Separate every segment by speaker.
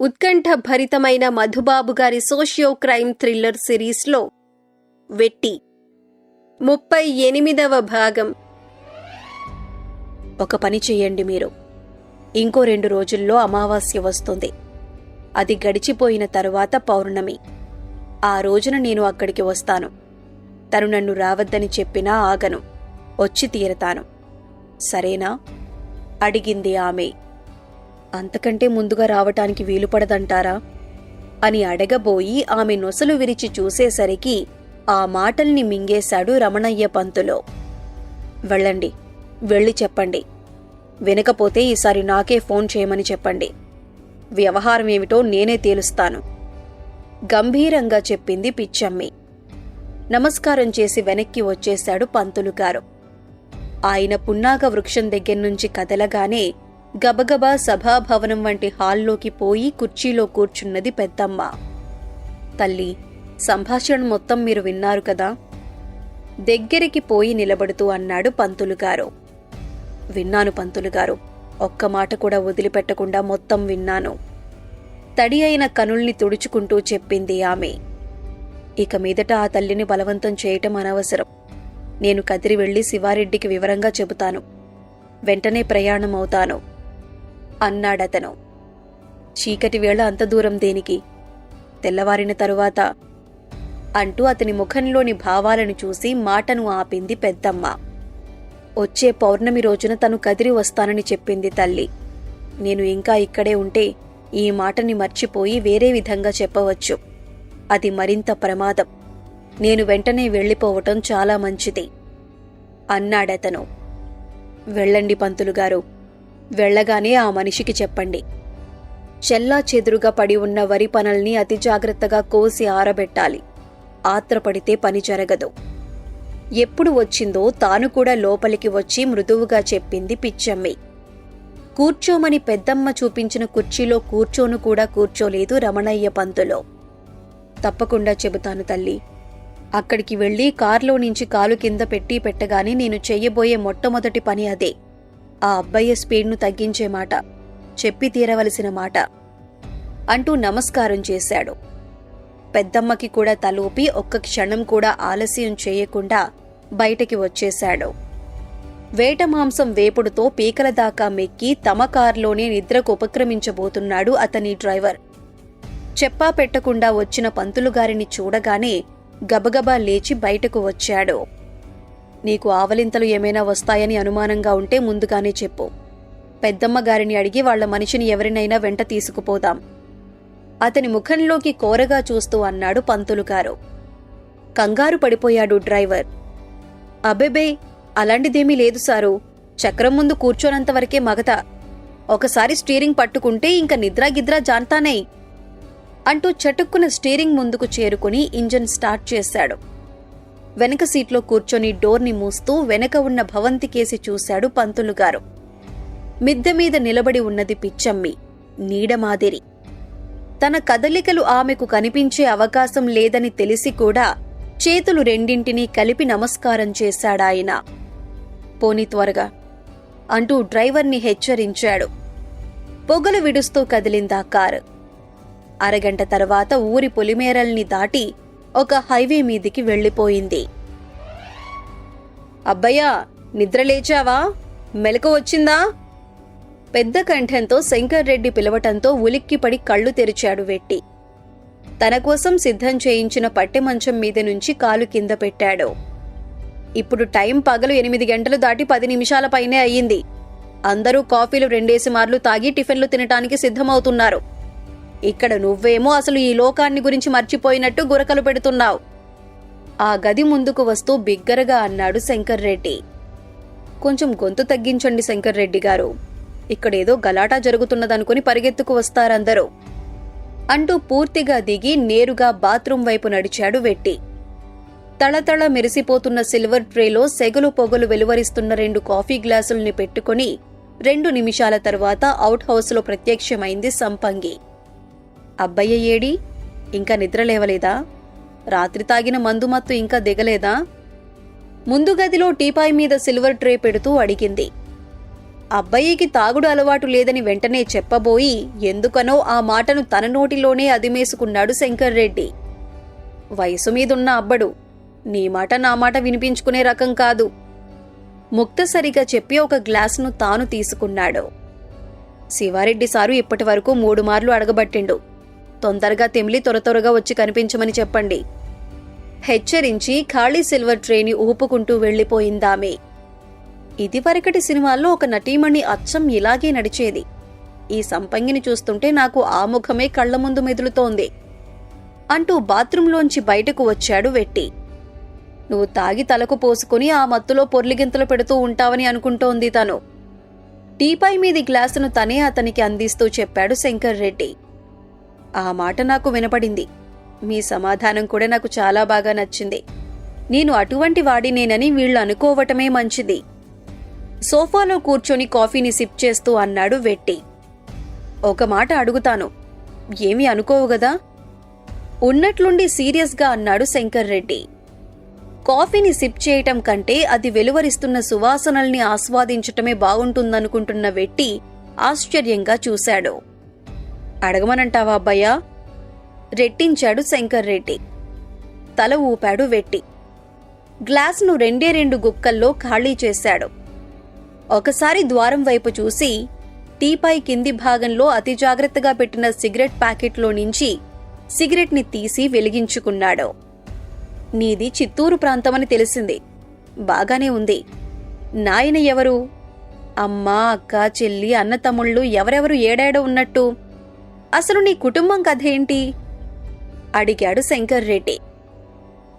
Speaker 1: ఉత్కంఠ భరితమైన మధుబాబు గారి socio crime thriller సిరీస్లో వెట్టి 38వ భాగం. ఒక పని చెయ్యండి మీరు. ఇంకో 2 రోజుల్లో అమావాస్య వస్తుంది. అది గడిచిపోయిన తరువాత పౌర్ణమి. ఆ రోజున నేను అక్కడికి వస్తాను. తను నన్ను రావద్దని చెప్పినా ఆగను. వచ్చి తీరతాను. సరేనా? అడిగింది ఆమె. అంతకంటే ముందుగా రావటానికి వీలుపడదంటారా అని అడగబోయి ఆమె నొసలు విరిచి చూసేసరికి ఆ మాటల్ని మింగేశాడు రమణయ్య పంతులో. వెళ్ళండి, వెళ్ళి చెప్పండి. వినకపోతే ఈసారి నాకే ఫోన్ చేయమని చెప్పండి. వ్యవహారం ఏమిటో నేనే తేలుస్తాను గంభీరంగా చెప్పింది పిచ్చమ్మి. నమస్కారం చేసి వెనక్కి వచ్చేశాడు పంతులు గారు. ఆయన పున్నాగ వృక్షం దగ్గర్నుంచి కదలగానే గబగబా సభాభవనం వంటి హాల్లోకి పోయి కుర్చీలో కూర్చున్నది పెద్దమ్మ. తల్లి, సంభాషణ మొత్తం మీరు విన్నారు కదా? దగ్గరికి పోయి నిలబడుతూ అన్నాడు పంతులుగారు. విన్నాను పంతులుగారు, ఒక్క మాట కూడా వదిలిపెట్టకుండా మొత్తం విన్నాను. తడి అయిన కనుల్ని తుడుచుకుంటూ చెప్పింది ఆమె. ఇక మీదట ఆ తల్లిని బలవంతం చేయటం అనవసరం. నేను కదిరి వెళ్లి శివారెడ్డికి వివరంగా చెబుతాను. వెంటనే ప్రయాణం అవుతాను అన్నాడతను. చీకటి వేళ అంత దూరం దేనికి? తెల్లవారిన తరువాత అంటూ అతని ముఖంలోని భావాలను చూసి మాటను ఆపింది పెద్దమ్మ. వచ్చే పౌర్ణమి రోజున తను కదిరి వస్తానని చెప్పింది తల్లి. నేను ఇంకా ఇక్కడే ఉంటే ఈ మాటని మర్చిపోయి వేరే విధంగా చెప్పవచ్చు. అది మరింత ప్రమాదం. నేను వెంటనే వెళ్ళిపోవటం చాలా మంచిది అన్నాడతను. వెళ్ళండి పంతులుగారు. వెళ్లగానే ఆ మనిషికి చెప్పండి, చెల్లా చెదురుగా పడి ఉన్న వరి పనల్ని అతి జాగ్రత్తగా కోసి ఆరబెట్టాలి. ఆత్రపడితే పని జరగదు. ఎప్పుడు వచ్చిందో తాను కూడా లోపలికి వచ్చి మృదువుగా చెప్పింది పిచ్చమ్మి. కూర్చోమని పెద్దమ్మ చూపించిన కుర్చీలో కూర్చోను కూడా కూర్చోలేదు రమణయ్య పంతులో. తప్పకుండా చెబుతాను తల్లి. అక్కడికి వెళ్లి కార్లో నుంచి కాలు కింద పెట్టగానే నేను చెయ్యబోయే మొట్టమొదటి పని అదే. ఆ అబ్బాయి స్పీడ్ను తగ్గించే మాట, చెప్పి తీరవలసిన మాట అంటూ నమస్కారం చేశాడు. పెద్దమ్మకి కూడా తలూపి ఒక్క క్షణం కూడా ఆలస్యం చేయకుండా బయటికి వచ్చేశాడు. వేట మాంసం వేపుడుతో పీకల దాకా మెక్కి తమ కారులోనే నిద్రకు ఉపక్రమించబోతున్నాడు అతని డ్రైవర్. చెప్పా పెట్టకుండా వచ్చిన పంతులుగారిని చూడగానే గబగబా లేచి బయటకు వచ్చాడు. నీకు ఆవలింతలు ఏమైనా వస్తాయని అనుమానంగా ఉంటే ముందుగానే చెప్పు. పెద్దమ్మ గారిని అడిగి వాళ్ల మనిషిని ఎవరినైనా వెంట తీసుకుపోదాం అతని ముఖంలోకి కోరగా చూస్తూ అన్నాడు పంతులుగారు. కంగారు పడిపోయాడు డ్రైవర్. అబెబే, అలాంటిదేమీ లేదు సారు. చక్రం ముందు కూర్చోనంతవరకే మగత. ఒకసారి స్టీరింగ్ పట్టుకుంటే ఇంక నిద్రాగిద్రా జాన్తానే అంటూ చటుక్కున స్టీరింగ్ ముందుకు చేరుకుని ఇంజన్ స్టార్ట్ చేశాడు. వెనక సీట్లో కూర్చొని డోర్ని మూస్తూ వెనక ఉన్న భవంతికేసి చూశాడు పంతులుగారు. మిద్దె మీద నిలబడి ఉన్నది పిచ్చమ్మి, నీడమాదిరి. తన కదలికలు ఆమెకు కనిపించే అవకాశం లేదని తెలిసి కూడా చేతులు రెండింటినీ కలిపి నమస్కారం చేశాడాయన. పోనీ త్వరగా అంటూ డ్రైవర్ని హెచ్చరించాడు. పొగలు విడుస్తూ కదిలిందా కారు. అరగంట తర్వాత ఊరి పొలిమేరల్ని దాటి ఒక హైవే మీదికి వెళ్లిపోయింది. అబ్బయ్యా, నిద్రలేచావా? మెలకు వచ్చిందా? పెద్ద కంఠంతో శంకర్రెడ్డి పిలవటంతో ఉలిక్కిపడి కళ్ళు తెరిచాడు వెట్టి. తన కోసం సిద్ధం చేయించిన పట్టెమంచం మీద నుంచి కాలు కింద పెట్టాడు. ఇప్పుడు టైం పగలు 8 గంటలు దాటి 10 నిమిషాల పైనే అయ్యింది. అందరూ కాఫీలు 2 మార్లు తాగి టిఫిన్లు తినటానికి సిద్ధమవుతున్నారు. ఇక్కడ నువ్వేమో అసలు ఈ లోకాన్ని గురించి మర్చిపోయినట్టు గురకలు పెడుతున్నావు. ఆ గది ముందుకు వస్తూ బిగ్గరగా అన్నాడు శంకర్రెడ్డి. కొంచెం గొంతు తగ్గించండి శంకర్రెడ్డి గారు. ఇక్కడేదో గలాటా జరుగుతున్నదనుకుని పరిగెత్తుకు వస్తారందరూ అంటూ పూర్తిగా దిగి నేరుగా బాత్రూం వైపు నడిచాడు వెట్టి. తళతళ మెరిసిపోతున్న సిల్వర్ ట్రేలో సెగలు పొగలు వెలువరిస్తున్న 2 కాఫీ గ్లాసుల్ని పెట్టుకుని 2 నిమిషాల తర్వాత అవుట్ హౌస్లో ప్రత్యక్షమైంది సంపంగి. అబ్బయ్య ఏడి? ఇంకా నిద్రలేవలేదా? రాత్రి తాగిన మందుమత్తు ఇంకా దిగలేదా? ముందు గదిలో టీపాయ్ మీద సిల్వర్ ట్రే పెడుతూ అడిగింది. అబ్బాయికి తాగుడు అలవాటు లేదని వెంటనే చెప్పబోయి ఎందుకనో ఆ మాటను తన నోటిలోనే అదిమేసుకున్నాడు శంకర్రెడ్డి. వయసు మీదున్న అబ్బడు, నీ మాట నా మాట వినిపించుకునే రకం కాదు. ముక్తసరిగా చెప్పి ఒక గ్లాసును తాను తీసుకున్నాడు. శివారెడ్డి సారు ఇప్పటి వరకు 3 మార్లు అడగబట్టిండు. తొందరగా తెమిలి త్వరగా వచ్చి కనిపించమని చెప్పండి. హెచ్చరించి ఖాళీ సిల్వర్ ట్రేని ఊపుకుంటూ వెళ్లిపోయిందామె. ఇదివరకటి సినిమాల్లో ఒక నటీమణి అచ్చం ఇలాగే నడిచేది. ఈ సంపంగిని చూస్తుంటే నాకు ఆ ముఖమే కళ్ల ముందు మెదులుతోంది అంటూ బాత్రూంలోంచి బయటకు వచ్చాడు వెట్టి. నువ్వు తాగి తలకు పోసుకుని ఆ మత్తులో పొర్లిగింతలు పెడుతూ ఉంటావని అనుకుంటోంది తను. టీపాయ్ మీది గ్లాసును తనే అతనికి అందిస్తూ చెప్పాడు శంకర్రెడ్డి. ఆ మాట నాకు వినపడింది. మీ సమాధానం కూడా నాకు చాలా బాగా నచ్చింది. నేను అటువంటి వాడినేనని వీళ్ళు అనుకోవటమే మంచిది. సోఫాలో కూర్చొని కాఫీని సిప్ చేస్తూ అన్నాడు వెట్టి. ఒక మాట అడుగుతాను, ఏమీ అనుకోవు గదా? ఉన్నట్లుండి సీరియస్గా అన్నాడు శంకర్రెడ్డి. కాఫీని సిప్ చేయటం కంటే అది వెలువరిస్తున్న సువాసనల్ని ఆస్వాదించటమే బాగుంటుందనుకుంటున్న వెట్టి ఆశ్చర్యంగా చూశాడు. అడగమనంటావా అబ్బాయ్యా? రెట్టించాడు శంకర్రెడ్డి. తల ఊపాడు వెట్టి. గ్లాసును 2 గుక్కల్లో ఖాళీ చేశాడు. ఒకసారి ద్వారం వైపు చూసి టీపాయ్ కింది భాగంలో అతి జాగ్రత్తగా పెట్టిన సిగరెట్ ప్యాకెట్లో నుంచి సిగరెట్ని తీసి వెలిగించుకున్నాడు. నీది చిత్తూరు ప్రాంతమని తెలిసింది. బాగానే ఉంది. నాయన ఎవరు? అమ్మ, అక్క, చెల్లి, అన్న, తమ్ముళ్ళు ఎవరెవరు ఏడాడో ఉన్నట్టు? అసలు నీ కుటుంబం కథేంటి? అడిగాడు శంకర్రెడ్డి.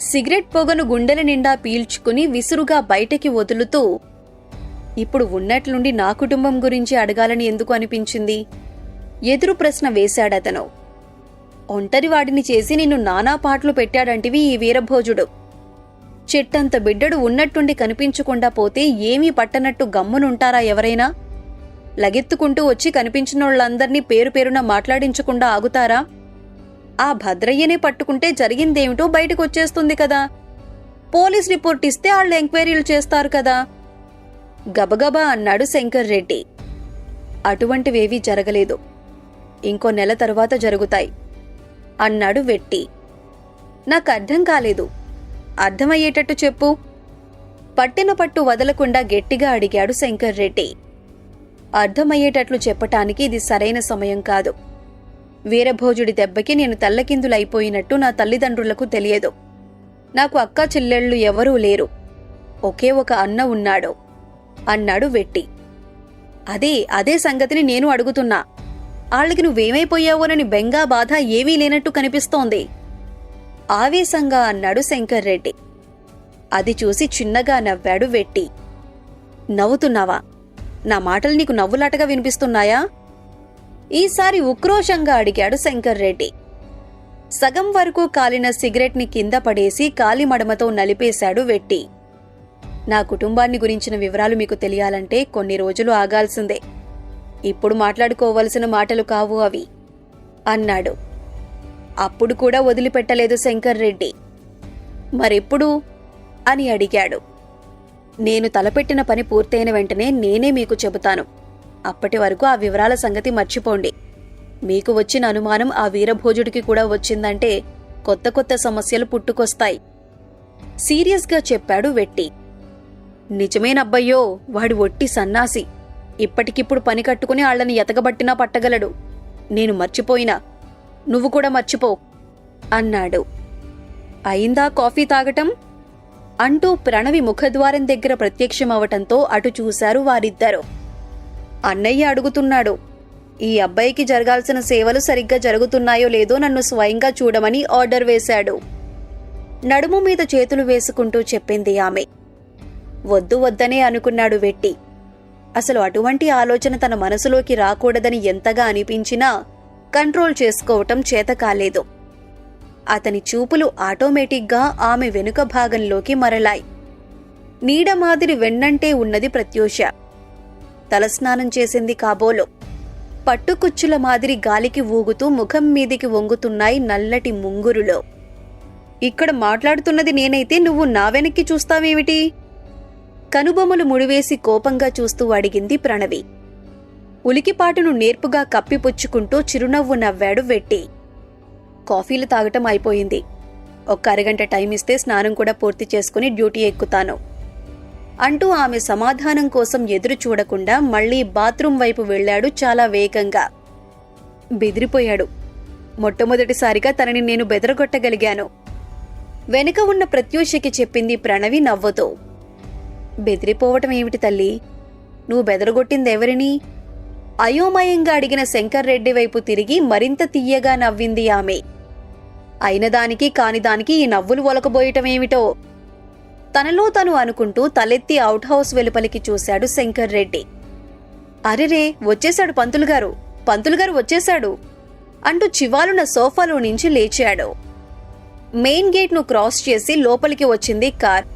Speaker 1: సిగరెట్ పొగను గుండెల నిండా పీల్చుకుని విసురుగా బయటికి వదులుతూ, ఇప్పుడు ఉన్నట్లుండి నా కుటుంబం గురించి అడగాలని ఎందుకు అనిపించింది? ఎదురు ప్రశ్న వేశాడతను. ఒంటరివాడిని చేసి నిన్ను నానా పాటలు పెట్టాడంటివి ఈ వీరభోజుడు. చెట్టంత బిడ్డడు ఉన్నట్టుండి కనిపించకుండా పోతే ఏమీ పట్టనట్టు గమ్మునుంటారా ఎవరైనా? లగెత్తుకుంటూ వచ్చి కనిపించినోళ్లందర్నీ పేరు పేరున మాట్లాడించకుండా ఆగుతారా? ఆ భద్రయ్యనే పట్టుకుంటే జరిగిందేమిటో బయటకొచ్చేస్తుంది కదా. పోలీస్ రిపోర్ట్ ఇస్తే వాళ్ళు ఎంక్వైరీలు చేస్తారు కదా. గబగబా అన్నాడు శంకర్రెడ్డి. అటువంటివేవీ జరగలేదు. ఇంకో నెల తరువాత జరుగుతాయి అన్నాడు వెట్టి. నాకర్థం కాలేదు. అర్థమయ్యేటట్టు చెప్పు. పట్టిన పట్టు వదలకుండా గట్టిగా అడిగాడు శంకర్రెడ్డి. అర్థమయ్యేటట్లు చెప్పటానికి ఇది సరైన సమయం కాదు. వీరభోజుడి దెబ్బకి నేను తల్లకిందులైపోయినట్టు నా తల్లిదండ్రులకు తెలియదు. నాకు అక్కా చెల్లెళ్ళు ఎవరూ లేరు. ఒకే ఒక అన్న ఉన్నాడు అన్నాడు వెట్టి. అదే సంగతిని నేను అడుగుతున్నా. ఆళ్ళకి నువ్వేమైపోయావోనని బెంగా బాధ ఏమీ లేనట్టు కనిపిస్తోంది ఆవేశంగా అన్నాడు శంకర్రెడ్డి. అది చూసి చిన్నగా నవ్వాడు వెట్టి. నవ్వుతున్నావా? నా మాటలు నీకు నవ్వులాటగా వినిపిస్తున్నాయా? ఈసారి ఉక్రోషంగా అడిగాడు శంకర్రెడ్డి. సగం వరకు కాలిన సిగరెట్ని కింద పడేసి కాలి మడమతో నలిపేశాడు వెట్టి. నా కుటుంబాన్ని గురించిన వివరాలు మీకు తెలియాలంటే కొన్ని రోజులు ఆగాల్సిందే. ఇప్పుడు మాట్లాడుకోవలసిన మాటలు కావు అవి అన్నాడు. అప్పుడు కూడా వదిలిపెట్టలేదు శంకర్రెడ్డి. మరెప్పుడు అని అడిగాడు. నేను తలపెట్టిన పని పూర్తయిన వెంటనే నేనే మీకు చెబుతాను. అప్పటి వరకు ఆ వివరాల సంగతి మర్చిపోండి. మీకు వచ్చిన అనుమానం ఆ వీరభోజుడికి కూడా వచ్చిందంటే కొత్త కొత్త సమస్యలు పుట్టుకొస్తాయి సీరియస్గా చెప్పాడు వెట్టి. నిజమేనబ్బయ్యో, వాడి ఒట్టి సన్నాసి. ఇప్పటికిప్పుడు పని కట్టుకుని ఆళ్లని ఎతకబట్టినా పట్టగలడు. నేను మర్చిపోయినా నువ్వు కూడా మర్చిపో అన్నాడు. అయిందా కాఫీ తాగటం అంటూ ప్రణవి ముఖద్వారం దగ్గర ప్రత్యక్షమవటంతో అటు చూశారు వారిద్దరూ. అన్నయ్య అడుగుతున్నాడు, ఈ అబ్బాయికి జరగాల్సిన సేవలు సరిగ్గా జరుగుతున్నాయో లేదో నన్ను స్వయంగా చూడమని ఆర్డర్ వేశాడు. నడుము మీద చేతులు వేసుకుంటూ చెప్పింది ఆమె. వద్దు వద్దనే అనుకున్నాడు వెట్టి. అసలు అటువంటి ఆలోచన తన మనసులోకి రాకూడదని ఎంతగా అనిపించినా కంట్రోల్ చేసుకోవటం చేత కాలేదు. అతని చూపులు ఆటోమేటిక్గా ఆమె వెనుక భాగంలోకి మరలాయి. నీడ మాదిరి వెన్నంటే ఉన్నది ప్రత్యూష. తలస్నానం చేసింది కాబోలు. పట్టుకుచ్చుల మాదిరి గాలికి ఊగుతూ ముఖం మీదికి వంగుతున్నాయి నల్లటి ముంగురులో. ఇక్కడ మాట్లాడుతున్నది నేనైతే నువ్వు నా వెనక్కి చూస్తావేమిటి? కనుబొమ్మలు ముడివేసి కోపంగా చూస్తూ అడిగింది ప్రణవి. ఉలికిపాటును నేర్పుగా కప్పిపుచ్చుకుంటూ చిరునవ్వు నవ్వాడు వెట్టి. కాఫీలు తాగటం అయిపోయింది. ఒక్క అరగంట టైం ఇస్తే స్నానం కూడా పూర్తి చేసుకుని డ్యూటీ ఎక్కుతాను అంటూ ఆమె సమాధానం కోసం ఎదురు చూడకుండా మళ్లీ బాత్రూం వైపు వెళ్లాడు చాలా వేగంగా. బెదిరిపోయాడు. మొట్టమొదటిసారిగా తనని నేను బెదరగొట్టగలిగాను. వెనుక ఉన్న ప్రత్యూషకి చెప్పింది ప్రణవి నవ్వుతూ. బెదిరిపోవటం ఏమిటి తల్లి? నువ్వు బెదరగొట్టిందెవరిని? అయోమయంగా అడిగిన శంకర్ రెడ్డి వైపు తిరిగి మరింత తీయగా నవ్వింది ఆమె. అయినదానికి కానిదానికి ఈ నవ్వులు ఒలకబోయటమేమిటో తనలో తను అనుకుంటూ తలెత్తి అవుట్ హౌస్ వెలుపలికి చూశాడు శంకర్ రెడ్డి. అరెరే, వచ్చేశాడు పంతులుగారు, పంతులుగారు వచ్చేశాడు అంటూ చివాలున సోఫాలో నుంచి లేచాడు. మెయిన్ గేట్ను క్రాస్ చేసి లోపలికి వచ్చింది కార్.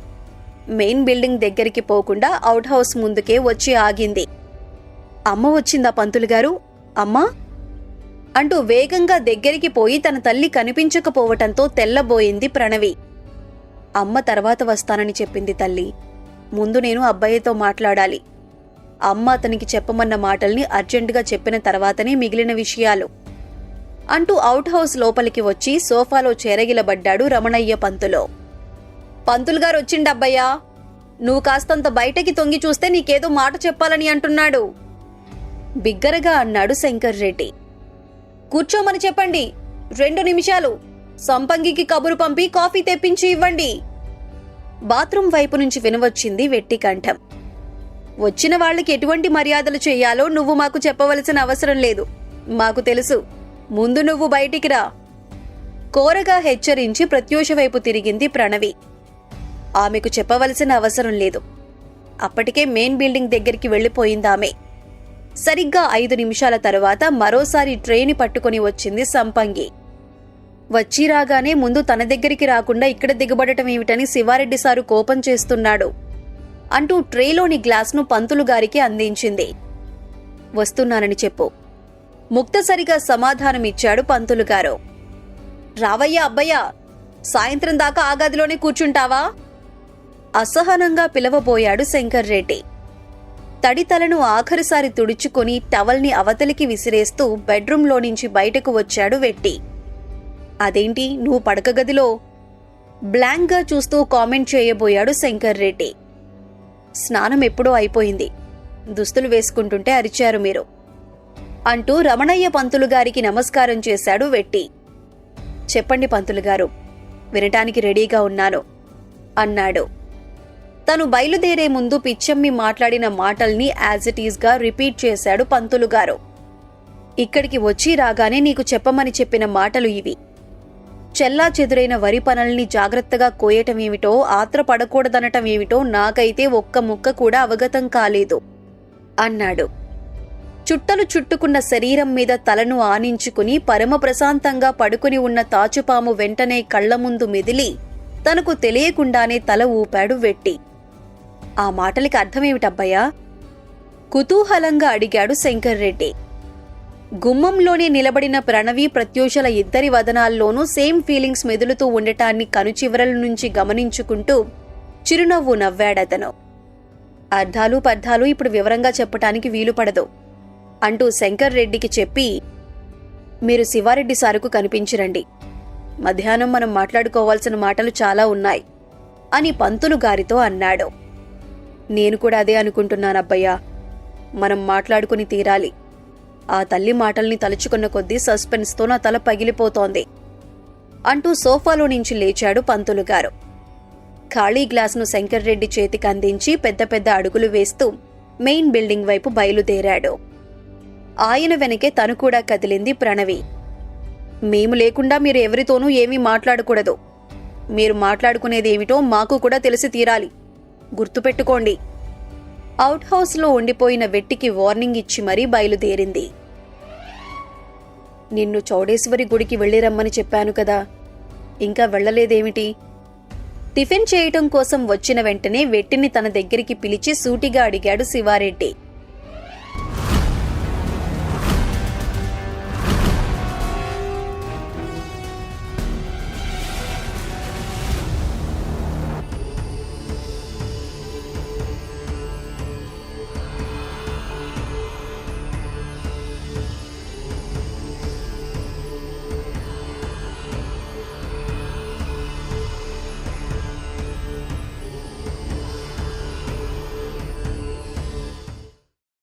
Speaker 1: మెయిన్ బిల్డింగ్ దగ్గరికి పోకుండా అవుట్ హౌస్ ముందుకే వచ్చి ఆగింది. అమ్మ వచ్చిందా పంతులుగారు? అమ్మా అంటూ వేగంగా దగ్గరికి పోయి తన తల్లి కనిపించకపోవటంతో తెల్లబోయింది ప్రణవి. అమ్మ తర్వాత వస్తానని చెప్పింది తల్లి. ముందు నేను అబ్బాయితో మాట్లాడాలి. అమ్మ అతనికి చెప్పమన్న మాటల్ని అర్జెంటుగా చెప్పిన తర్వాతనే మిగిలిన విషయాలు అంటూ అవుట్ హౌస్ లోపలికి వచ్చి సోఫాలో చేరగిలబడ్డాడు రమణయ్య పంతులో. పంతులుగారు వచ్చిండబ్బయ్యా, నువ్వు కాస్తంత బయటకి తొంగి చూస్తే నీకేదో మాట చెప్పాలని అంటున్నాడు బిగ్గరగా అన్నాడు శంకర్ రెడ్డి. కూర్చోమని చెప్పండి, 2 నిమిషాలు. సంపంగికి కబురు పంపి కాఫీ తెప్పించి ఇవ్వండి. బాత్రూం వైపు నుంచి వినవచ్చింది వెట్టి కంఠం. వచ్చిన వాళ్ళకి ఎటువంటి మర్యాదలు చెయ్యాలో నువ్వు మాకు చెప్పవలసిన అవసరం లేదు, మాకు తెలుసు. ముందు నువ్వు బయటికి రా కోరగా హెచ్చరించి ప్రత్యూష వైపు తిరిగింది ప్రణవి. ఆమెకు చెప్పవలసిన అవసరం లేదు. అప్పటికే మెయిన్ బిల్డింగ్ దగ్గరికి వెళ్లిపోయిందామె. సరిగ్గా 5 నిమిషాల తరువాత మరోసారి ట్రైని పట్టుకుని వచ్చింది సంపంగి. వచ్చి రాగానే ముందు తన దగ్గరికి రాకుండా ఇక్కడ దిగబడటం ఏమిటని శివారెడ్డి సారు కోపం చేస్తున్నాడు అంటూ ట్రేలోని గ్లాస్ను పంతులుగారికి అందించింది. వస్తున్నానని చెప్పు, ముక్తసరిగా సమాధానమిచ్చాడు పంతులుగారు. రావయ్యా అబ్బయ్యా, సాయంత్రం దాకా ఆ గదిలోనే కూర్చుంటావా? అసహనంగా పిలవబోయాడు శంకర్ రెడ్డి. తడితలను ఆఖరిసారి తుడుచుకుని టవల్ని అవతలికి విసిరేస్తూ బెడ్రూంలో నుంచి బయటకు వచ్చాడు వెట్టి. అదేంటి నువ్వు పడక గదిలో? బ్లాంక్గా చూస్తూ కామెంట్ చేయబోయాడు శంకర్ రెడ్డి. స్నానం ఎప్పుడో అయిపోయింది, దుస్తులు వేసుకుంటుంటే అరిచారు మీరు అంటూ రమణయ్య పంతులుగారికి నమస్కారం చేశాడు వెట్టి. చెప్పండి పంతులుగారు, వినటానికి రెడీగా ఉన్నాను అన్నాడు. తను బయలుదేరే ముందు పిచ్చమ్మి మాట్లాడిన మాటల్ని యాజ్ ఇట్ ఈస్గా రిపీట్ చేశాడు పంతులుగారు. ఇక్కడికి వచ్చి రాగానే నీకు చెప్పమని చెప్పిన మాటలు ఇవి. చెల్లా చెదురైన వరి పనల్ని జాగ్రత్తగా కోయటమేమిటో, ఆత్రపడకూడదనటమేమిటో నాకైతే ఒక్క ముక్క కూడా అవగతం కాలేదు అన్నాడు. చుట్టలు చుట్టుకున్న శరీరం మీద తలను ఆనించుకుని పరమ ప్రశాంతంగా పడుకుని ఉన్న తాచుపాము వెంటనే కళ్ల ముందు మెదిలి తనకు తెలియకుండానే తల ఊపాడు వెట్టి. ఆ మాటలకి అర్థమేమిటబ్బయ్యా? కుతూహలంగా అడిగాడు శంకర్ రెడ్డి. గుమ్మంలోనే నిలబడిన ప్రణవి ప్రత్యూషల ఇద్దరి వదనాల్లోనూ సేమ్ ఫీలింగ్స్ మెదులుతూ ఉండటాన్ని కనుచివరల నుంచి గమనించుకుంటూ చిరునవ్వు నవ్వాడతను. అర్థాలు పర్థాలు ఇప్పుడు వివరంగా చెప్పటానికి వీలుపడదు అంటూ శంకర్ రెడ్డికి చెప్పి, మీరు శివారెడ్డి సారుకు కనిపించిరండి. మధ్యాహ్నం మనం మాట్లాడుకోవాల్సిన మాటలు చాలా ఉన్నాయి అని పంతులుగారితో అన్నాడు. నేను కూడా అదే అనుకుంటున్నానబ్బయ్యా. మనం మాట్లాడుకుని తీరాలి. ఆ తల్లి మాటల్ని తలుచుకున్న కొద్దీ సస్పెన్స్తో నా తల పగిలిపోతోంది అంటూ సోఫాలో నుంచి లేచాడు పంతులుగారు. ఖాళీ గ్లాసును శంకర్ రెడ్డి చేతికి అందించి పెద్ద పెద్ద అడుగులు వేస్తూ మెయిన్ బిల్డింగ్ వైపు బయలుదేరాడు. ఆయన వెనకే తను కూడా కదిలింది ప్రణవి. మేము లేకుండా మీరు ఎవరితోనూ ఏమీ మాట్లాడకూడదు. మీరు మాట్లాడుకునేదేమిటో మాకు కూడా తెలిసి తీరాలి, గుర్తుపెట్టుకోండి. అవుట్ హౌస్లో ఉండిపోయిన వెట్టికి వార్నింగ్ ఇచ్చి మరీ బయలుదేరింది. నిన్ను చౌడేశ్వరి గుడికి వెళ్ళిరమ్మని చెప్పాను కదా, ఇంకా వెళ్లలేదేమిటి? టిఫిన్ చేయటం కోసం వచ్చిన వెంటనే వెట్టిని తన దగ్గరికి పిలిచి సూటిగా అడిగాడు శివారెడ్డి.